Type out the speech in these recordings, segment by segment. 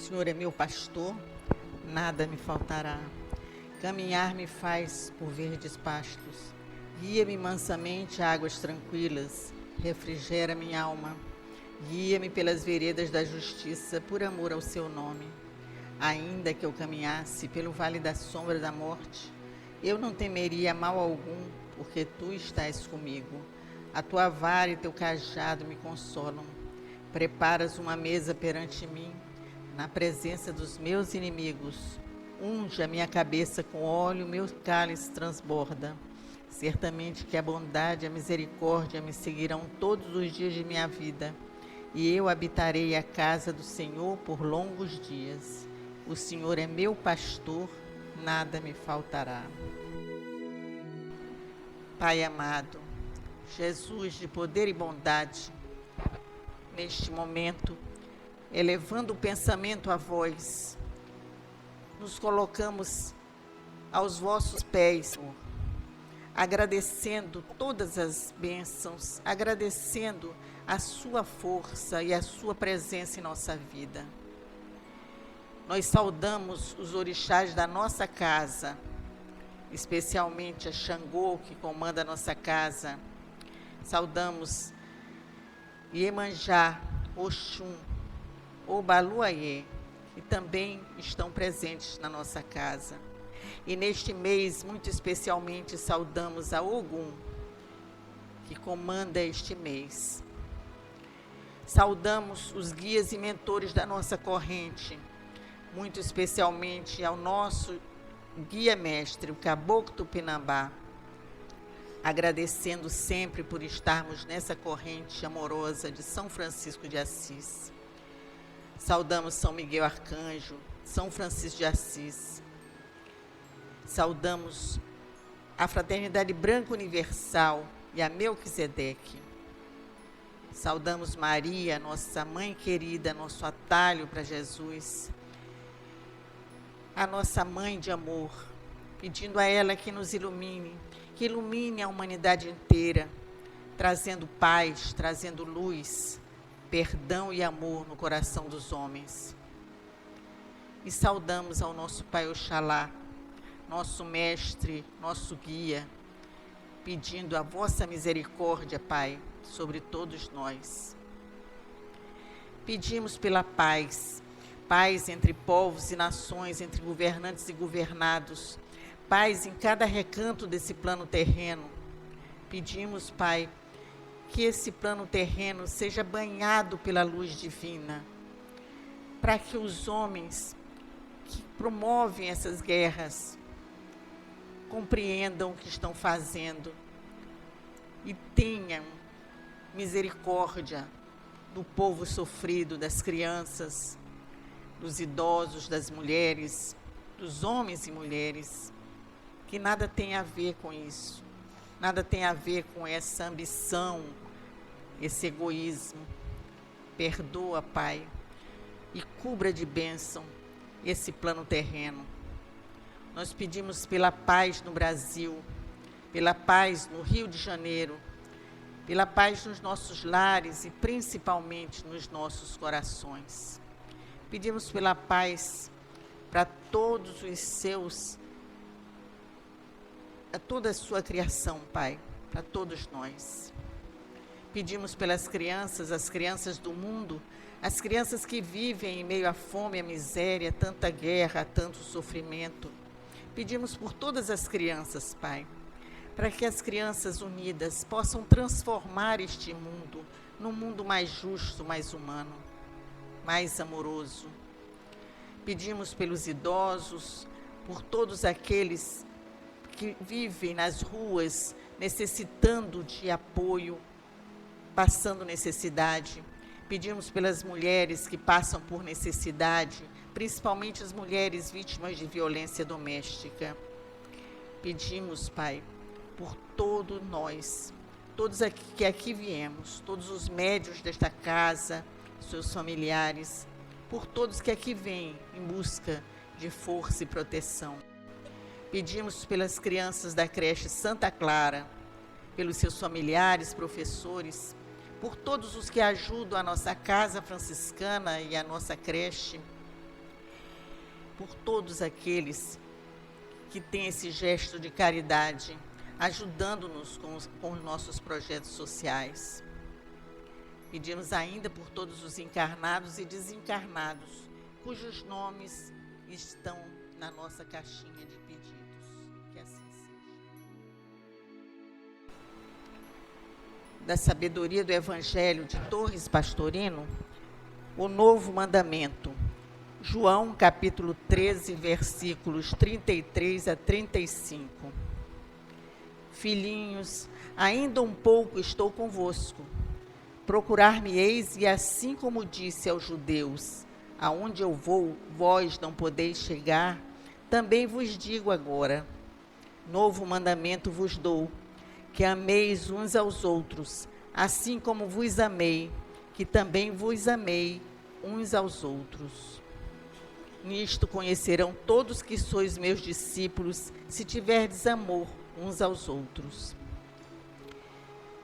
Senhor é meu pastor, nada me faltará. Caminhar me faz por verdes pastos. Guia-me mansamente a águas tranquilas, refrigera minha alma. Guia-me pelas veredas da justiça, por amor ao seu nome. Ainda que eu caminhasse pelo vale da sombra da morte, eu não temeria mal algum, porque tu estás comigo. A tua vara e teu cajado me consolam. Preparas uma mesa perante mim, na presença dos meus inimigos. Unge a minha cabeça com óleo, meu cálice transborda. Certamente que a bondade e a misericórdia me seguirão todos os dias de minha vida, e eu habitarei a casa do Senhor por longos dias. O Senhor é meu pastor, nada me faltará. Pai amado, Jesus de poder e bondade, neste momento, elevando o pensamento a vós, nos colocamos aos vossos pés, Senhor, agradecendo todas as bênçãos, agradecendo a sua força e a sua presença em nossa vida. Nós saudamos os orixás da nossa casa, especialmente a Xangô, que comanda a nossa casa. Saudamos Iemanjá, Oxum, Obaluayê, que também estão presentes na nossa casa. E neste mês, muito especialmente, saudamos a Ogum, que comanda este mês. Saudamos os guias e mentores da nossa corrente, muito especialmente ao nosso guia-mestre, o Caboclo Tupinambá, agradecendo sempre por estarmos nessa corrente amorosa de São Francisco de Assis. Saudamos São Miguel Arcanjo, São Francisco de Assis. Saudamos a Fraternidade Branca Universal e a Melquisedeque. Saudamos Maria, nossa mãe querida, nosso atalho para Jesus, a nossa mãe de amor, pedindo a ela que nos ilumine, que ilumine a humanidade inteira, trazendo paz, trazendo luz, perdão e amor no coração dos homens. E saudamos ao nosso Pai Oxalá, nosso mestre, nosso guia, pedindo a vossa misericórdia, Pai, sobre todos nós. Pedimos pela paz, paz entre povos e nações, entre governantes e governados, paz em cada recanto desse plano terreno. Pedimos, Pai, que esse plano terreno seja banhado pela luz divina, para que os homens que promovem essas guerras compreendam o que estão fazendo e tenham misericórdia do povo sofrido, das crianças, dos idosos, das mulheres, dos homens e mulheres, que nada tem a ver com isso, nada tem a ver com essa ambição, esse egoísmo. Perdoa, Pai, e cubra de bênção esse plano terreno. Nós pedimos pela paz no Brasil, pela paz no Rio de Janeiro, pela paz nos nossos lares e principalmente nos nossos corações. Pedimos pela paz para todos os seus, a toda a sua criação, Pai, para todos nós. Pedimos pelas crianças, as crianças do mundo, as crianças que vivem em meio à fome, à miséria, tanta guerra, tanto sofrimento. Pedimos por todas as crianças, Pai, para que as crianças unidas possam transformar este mundo num mundo mais justo, mais humano, mais amoroso. Pedimos pelos idosos, por todos aqueles que vivem nas ruas, necessitando de apoio, passando necessidade. Pedimos pelas mulheres que passam por necessidade, principalmente as mulheres vítimas de violência doméstica. Pedimos, Pai, por todos nós, todos que aqui viemos, todos os médios desta casa, seus familiares, por todos que aqui vêm em busca de força e proteção. Pedimos pelas crianças da creche Santa Clara, pelos seus familiares, professores, por todos os que ajudam a nossa casa franciscana e a nossa creche, por todos aqueles que têm esse gesto de caridade, ajudando-nos com os nossos projetos sociais. Pedimos ainda por todos os encarnados e desencarnados, cujos nomes estão na nossa caixinha de pedidos. Que assim seja. Da sabedoria do Evangelho de Torres Pastorino, o novo mandamento. João, capítulo 13, versículos 33 a 35. Filhinhos, ainda um pouco estou convosco. Procurar-me-eis, e assim como disse aos judeus, aonde eu vou, vós não podeis chegar, também vos digo agora. Novo mandamento vos dou, que ameis uns aos outros, assim como vos amei, que também vos amei uns aos outros. Nisto conhecerão todos que sois meus discípulos, se tiverdes amor uns aos outros.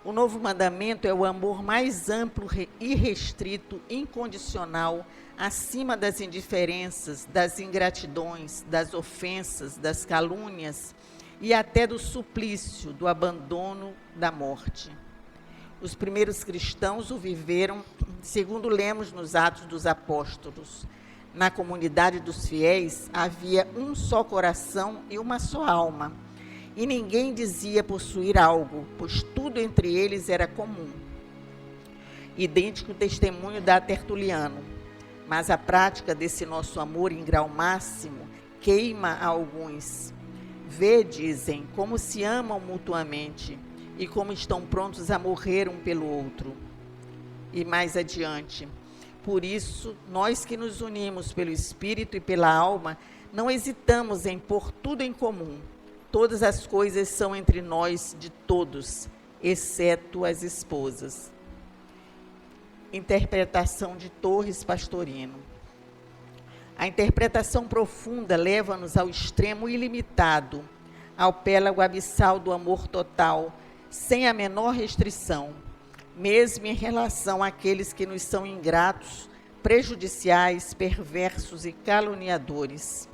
O novo mandamento é o amor mais amplo, irrestrito, incondicional, acima das indiferenças, das ingratidões, das ofensas, das calúnias e até do suplício, do abandono, da morte. Os primeiros cristãos o viveram, segundo lemos nos Atos dos Apóstolos. Na comunidade dos fiéis havia um só coração e uma só alma. E ninguém dizia possuir algo, pois tudo entre eles era comum. Idêntico testemunho dá Tertuliano. Mas a prática desse nosso amor em grau máximo queima a alguns. Vê, dizem, como se amam mutuamente e como estão prontos a morrer um pelo outro. E mais adiante, por isso, nós que nos unimos pelo Espírito e pela alma, não hesitamos em pôr tudo em comum. Todas as coisas são entre nós de todos, exceto as esposas. Interpretação de Torres Pastorino. A interpretação profunda leva-nos ao extremo ilimitado, ao pélago abissal do amor total, sem a menor restrição, mesmo em relação àqueles que nos são ingratos, prejudiciais, perversos e caluniadores.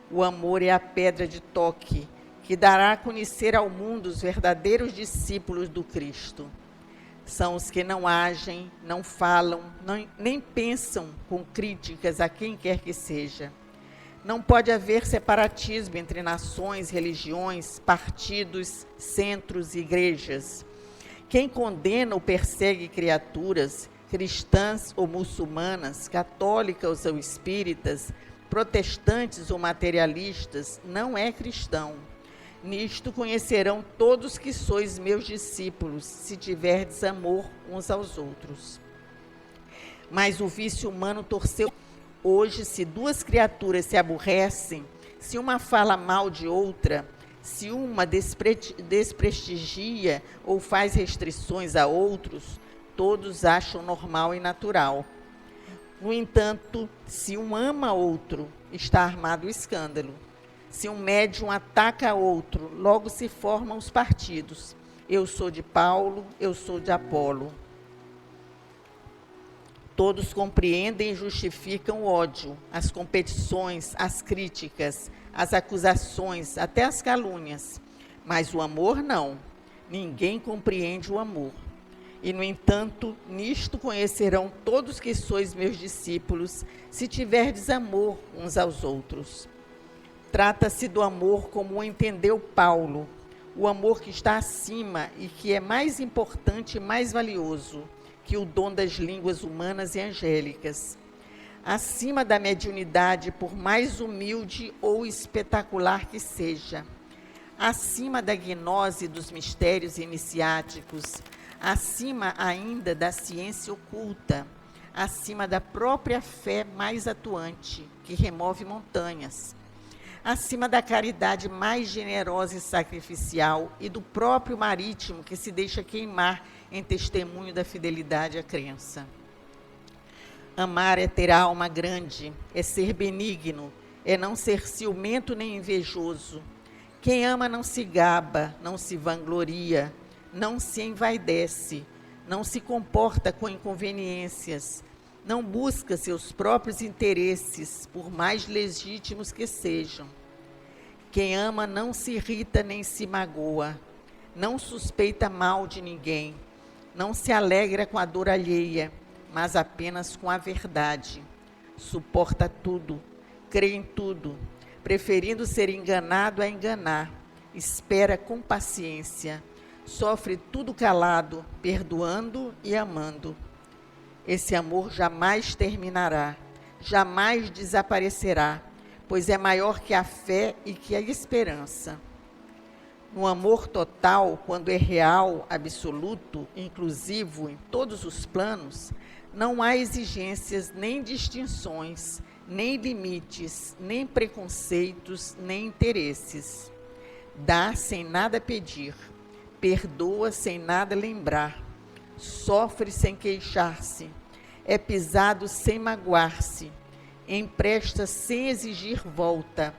O amor é a pedra de toque, que dará a conhecer ao mundo os verdadeiros discípulos do Cristo. São os que não agem, não falam, nem pensam com críticas a quem quer que seja. Não pode haver separatismo entre nações, religiões, partidos, centros e igrejas. Quem condena ou persegue criaturas, cristãs ou muçulmanas, católicas ou espíritas, protestantes ou materialistas, não é cristão. Nisto conhecerão todos que sois meus discípulos, se tiverdes amor uns aos outros. Mas o vício humano torceu. Hoje, se duas criaturas se aborrecem, se uma fala mal de outra, se uma desprestigia ou faz restrições a outros, todos acham normal e natural. No entanto, se um ama outro, está armado o escândalo. Se um médium ataca outro, logo se formam os partidos. Eu sou de Paulo, eu sou de Apolo. Todos compreendem e justificam o ódio, as competições, as críticas, as acusações, até as calúnias. Mas o amor não. Ninguém compreende o amor. E, no entanto, nisto conhecerão todos que sois meus discípulos, se tiverdes amor uns aos outros. Trata-se do amor como o entendeu Paulo, o amor que está acima e que é mais importante e mais valioso que o dom das línguas humanas e angélicas. Acima da mediunidade, por mais humilde ou espetacular que seja. Acima da gnose dos mistérios iniciáticos. Acima ainda da ciência oculta. Acima da própria fé mais atuante, que remove montanhas. Acima da caridade mais generosa e sacrificial e do próprio marítimo que se deixa queimar em testemunho da fidelidade à crença. Amar é ter alma grande, é ser benigno, é não ser ciumento nem invejoso. Quem ama não se gaba, não se vangloria, não se envaidece, não se comporta com inconveniências, Não busca seus próprios interesses, por mais legítimos que sejam. Quem ama não se irrita nem se magoa, não suspeita mal de ninguém, não se alegra com a dor alheia, mas apenas com a verdade. Suporta tudo, crê em tudo, preferindo ser enganado a enganar. Espera com paciência, sofre tudo calado, perdoando e amando. Esse amor jamais terminará, jamais desaparecerá, pois é maior que a fé e que a esperança. No amor total, quando é real, absoluto, inclusivo em todos os planos, não há exigências, nem distinções, nem limites, nem preconceitos, nem interesses. Dá sem nada pedir, perdoa sem nada lembrar, sofre sem queixar-se, é pisado sem magoar-se, empresta sem exigir volta,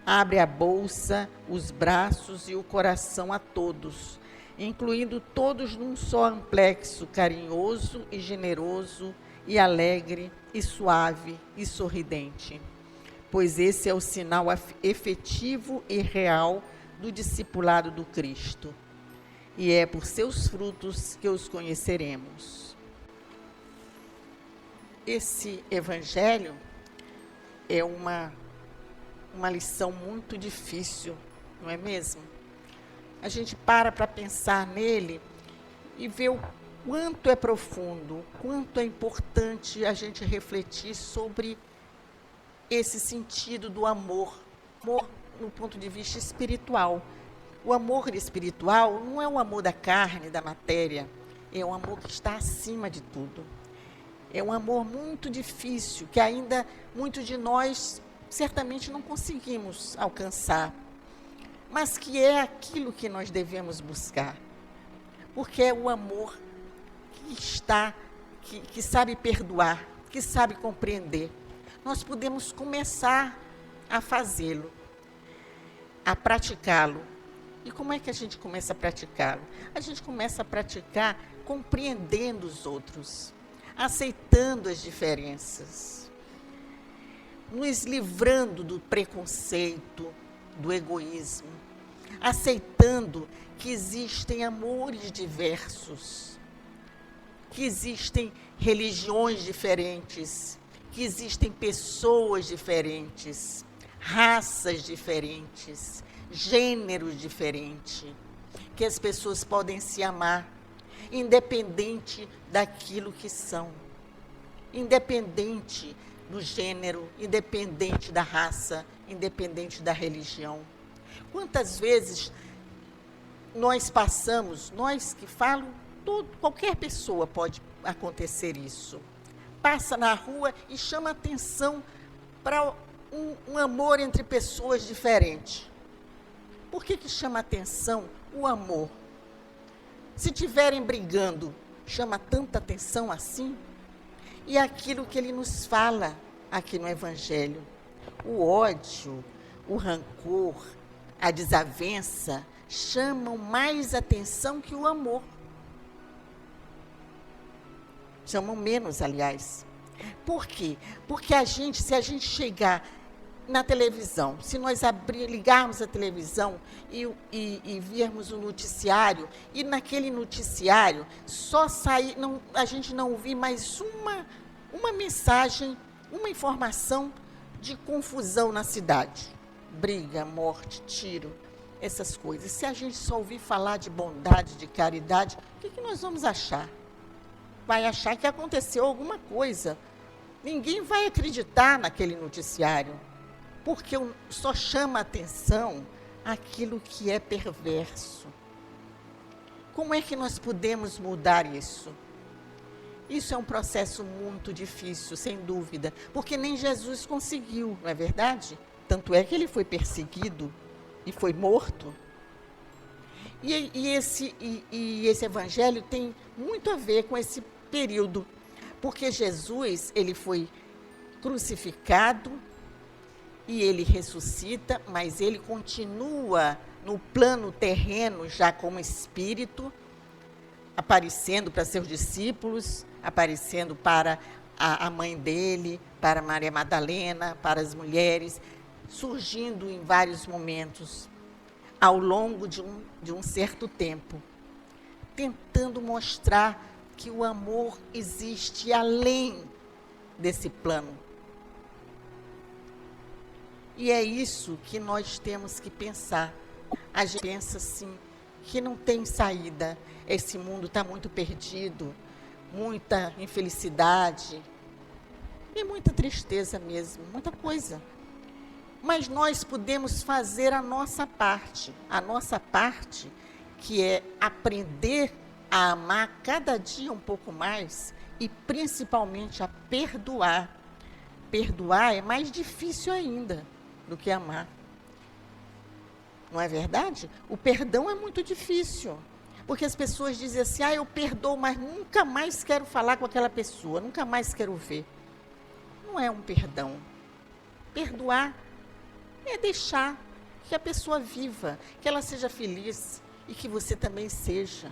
abre a bolsa, os braços e o coração a todos, incluindo todos num só amplexo carinhoso e generoso e alegre e suave e sorridente. Pois esse é o sinal efetivo e real do discipulado do Cristo. E é por seus frutos que os conheceremos. Esse evangelho é uma lição muito difícil, não é mesmo? A gente para pensar nele e vê o quanto é profundo, o quanto é importante a gente refletir sobre esse sentido do amor. Amor no ponto de vista espiritual. O amor espiritual não é o amor da carne, da matéria, é um amor que está acima de tudo. É um amor muito difícil, que ainda muitos de nós certamente não conseguimos alcançar, mas que é aquilo que nós devemos buscar, porque é o amor que sabe perdoar, que sabe compreender. Nós podemos começar a fazê-lo, a praticá-lo. E como é que a gente começa a praticá-lo? A gente começa a praticar compreendendo os outros, aceitando as diferenças, nos livrando do preconceito, do egoísmo, aceitando que existem amores diversos, que existem religiões diferentes, que existem pessoas diferentes, raças diferentes, gêneros diferentes, que as pessoas podem se amar, independente daquilo que são, independente do gênero, independente da raça, independente da religião. Quantas vezes nós passamos, nós que falo, qualquer pessoa pode acontecer isso, passa na rua e chama atenção para um amor entre pessoas diferentes. Por que chama atenção o amor? Se estiverem brigando, chama tanta atenção assim? E aquilo que ele nos fala aqui no Evangelho, o ódio, o rancor, a desavença, chamam mais atenção que o amor. Chamam menos, aliás. Por quê? Porque se a gente chegar na televisão, se nós ligarmos a televisão e virmos o noticiário, e naquele noticiário só a gente não ouvir mais uma mensagem, uma informação de confusão na cidade. Briga, morte, tiro, essas coisas. Se a gente só ouvir falar de bondade, de caridade, o que nós vamos achar? Vai achar que aconteceu alguma coisa. Ninguém vai acreditar naquele noticiário, porque só chama a atenção aquilo que é perverso. Como é que nós podemos mudar isso? Isso é um processo muito difícil, sem dúvida, porque nem Jesus conseguiu, não é verdade? Tanto é que ele foi perseguido e foi morto. E esse evangelho tem muito a ver com esse período, porque Jesus, ele foi crucificado e ele ressuscita, mas ele continua no plano terreno já como espírito, aparecendo para seus discípulos, aparecendo para a mãe dele, para Maria Madalena, para as mulheres, surgindo em vários momentos, ao longo de um certo tempo, tentando mostrar que o amor existe além desse plano. E é isso que nós temos que pensar. A gente pensa assim, que não tem saída, esse mundo está muito perdido, muita infelicidade e muita tristeza mesmo, muita coisa. Mas nós podemos fazer a nossa parte que é aprender a amar cada dia um pouco mais e principalmente a perdoar. Perdoar é mais difícil ainda do que amar. Não é verdade? O perdão é muito difícil. Porque as pessoas dizem assim, eu perdoo, mas nunca mais quero falar com aquela pessoa, nunca mais quero ver. Não é um perdão. Perdoar é deixar que a pessoa viva, que ela seja feliz e que você também seja.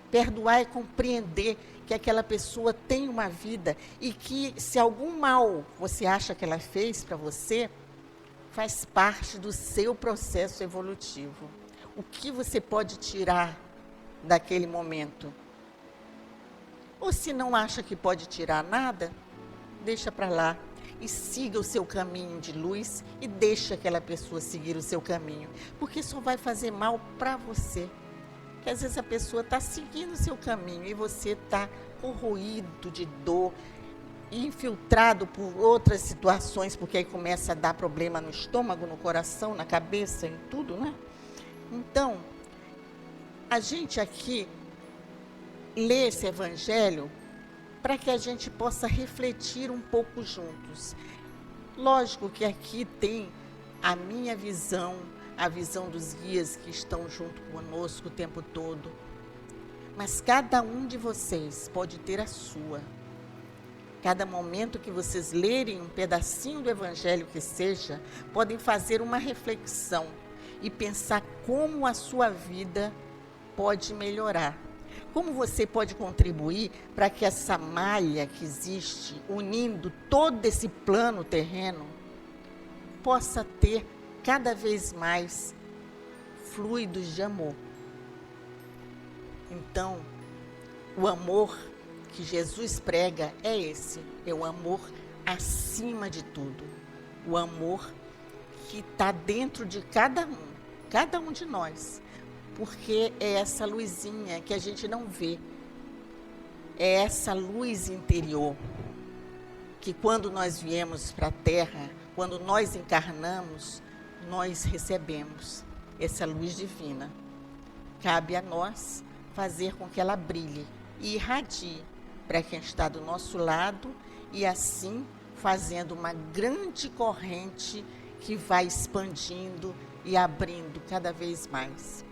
Perdoar é compreender que aquela pessoa tem uma vida e que se algum mal você acha que ela fez para você, faz parte do seu processo evolutivo. O que você pode tirar daquele momento? Ou se não acha que pode tirar nada, deixa para lá e siga o seu caminho de luz e deixa aquela pessoa seguir o seu caminho, porque só vai fazer mal para você. Porque às vezes a pessoa está seguindo o seu caminho e você está corroído de dor, infiltrado por outras situações, porque aí começa a dar problema no estômago, no coração, na cabeça, em tudo, né? Então, a gente aqui lê esse evangelho para que a gente possa refletir um pouco juntos. Lógico que aqui tem a minha visão, a visão dos guias que estão junto conosco o tempo todo, mas cada um de vocês pode ter a sua. Cada momento que vocês lerem um pedacinho do evangelho que seja, podem fazer uma reflexão e pensar como a sua vida pode melhorar. Como você pode contribuir para que essa malha que existe, unindo todo esse plano terreno, possa ter cada vez mais fluidos de amor. Então, o amor que Jesus prega é esse, é o amor acima de tudo. O amor que está dentro de cada um de nós. Porque é essa luzinha que a gente não vê. É essa luz interior que quando nós viemos para a Terra, quando nós encarnamos, nós recebemos essa luz divina. Cabe a nós fazer com que ela brilhe e irradie para quem está do nosso lado e assim fazendo uma grande corrente que vai expandindo e abrindo cada vez mais.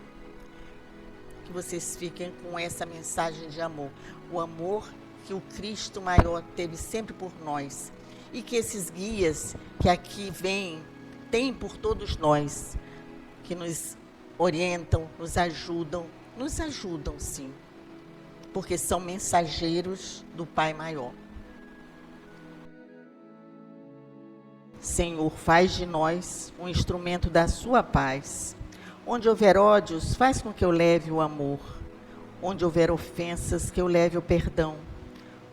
Que vocês fiquem com essa mensagem de amor. O amor que o Cristo maior teve sempre por nós. E que esses guias que aqui vêm, têm por todos nós, que nos orientam, nos ajudam sim. Porque são mensageiros do Pai maior. Senhor, faz de nós um instrumento da sua paz. Onde houver ódios, faz com que eu leve o amor. Onde houver ofensas, que eu leve o perdão.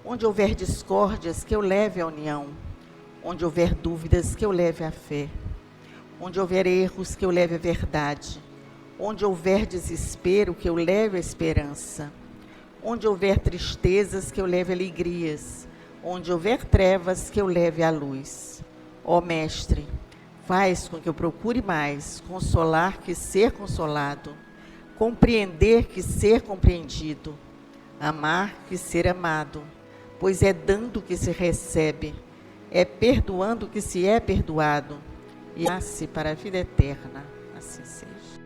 Onde houver discórdias, que eu leve a união. Onde houver dúvidas, que eu leve a fé. Onde houver erros, que eu leve a verdade. Onde houver desespero, que eu leve a esperança. Onde houver tristezas, que eu leve alegrias. Onde houver trevas, que eu leve a luz. Ó Mestre, faz com que eu procure mais consolar que ser consolado, compreender que ser compreendido, amar que ser amado, pois é dando que se recebe, é perdoando que se é perdoado, e nasce para a vida eterna. Assim seja.